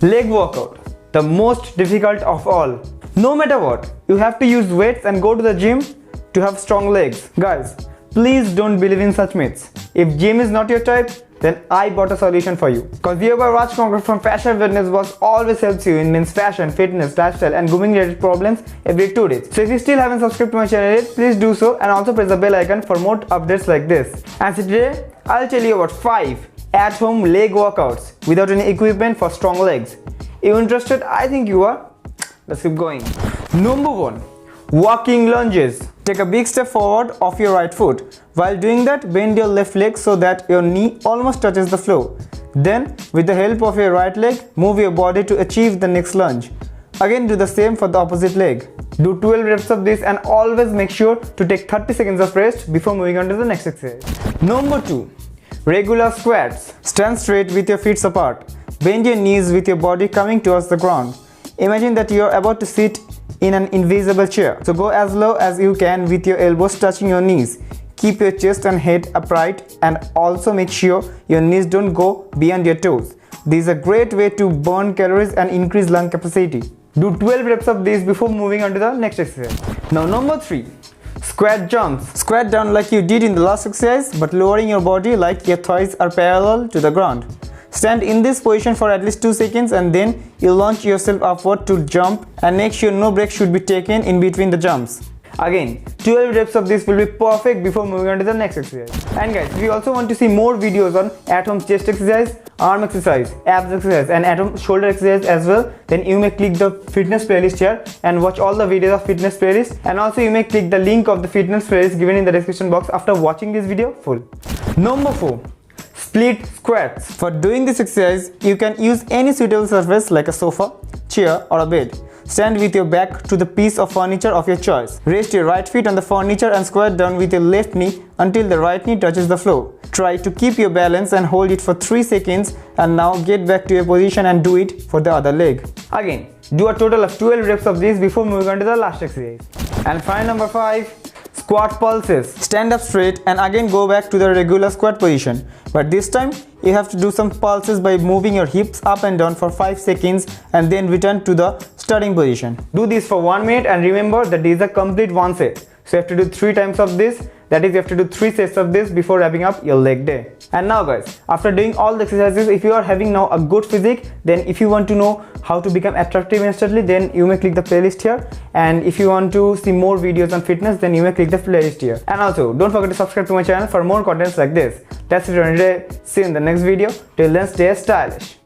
Leg workout, the most difficult of all. No matter what, you have to use weights and go to the gym to have strong legs. Guys, please don't believe in such myths. If gym is not your type, then I bought a solution for you. Cause viewer Raj Conquer from Fashion Fitness Boss always helps you in men's fashion, fitness, lifestyle and grooming related problems every 2 days. So if you still haven't subscribed to my channel yet, please do so and also press the bell icon for more updates like this. And so today, I'll tell you about 5 at-home leg workouts without any equipment for strong legs. You interested? I think you are. Let's keep going. Number 1. Walking lunges. Take a big step forward of your right foot. While doing that, bend your left leg so that your knee almost touches the floor. Then, with the help of your right leg, move your body to achieve the next lunge. Again, do the same for the opposite leg. Do 12 reps of this and always make sure to take 30 seconds of rest before moving on to the next exercise. Number 2. Regular squats. Stand straight with your feet apart. Bend your knees with your body coming towards the ground. Imagine that you are about to sit in an invisible chair. So go as low as you can with your elbows touching your knees. Keep your chest and head upright and also make sure your knees don't go beyond your toes. This is a great way to burn calories and increase lung capacity. Do 12 reps of this before moving on to the next exercise. Now number 3. Squat jumps. Squat down like you did in the last exercise, but lowering your body like your thighs are parallel to the ground. Stand in this position for at least 2 seconds and then you launch yourself upward to jump and make sure no break should be taken in between the jumps. Again, 12 reps of this will be perfect before moving on to the next exercise. And guys, if you also want to see more videos on at-home chest exercise, arm exercise, abs exercise and at-home shoulder exercise as well, then you may click the fitness playlist here and watch all the videos of fitness playlist, and also you may click the link of the fitness playlist given in the description box after watching this video full. Number 4. Split squats. For doing this exercise, you can use any suitable surface like a sofa, chair or a bed. Stand with your back to the piece of furniture of your choice. Rest your right foot on the furniture and squat down with your left knee until the right knee touches the floor. Try to keep your balance and hold it for 3 seconds, and now get back to your position and do it for the other leg. Again, do a total of 12 reps of this before moving on to the last exercise. And finally number 5. Squat pulses. Stand up straight and again go back to the regular squat position. But this time you have to do some pulses by moving your hips up and down for 5 seconds and then return to the starting position. Do this for 1 minute and remember that this is a complete 1 set. So you have to do 3 times of this. That is, you have to do 3 sets of this before wrapping up your leg day. And now guys, after doing all the exercises, if you are having now a good physique, then if you want to know how to become attractive instantly, then you may click the playlist here. And if you want to see more videos on fitness, then you may click the playlist here. And also, don't forget to subscribe to my channel for more contents like this. That's it for today. See you in the next video. Till then, stay stylish.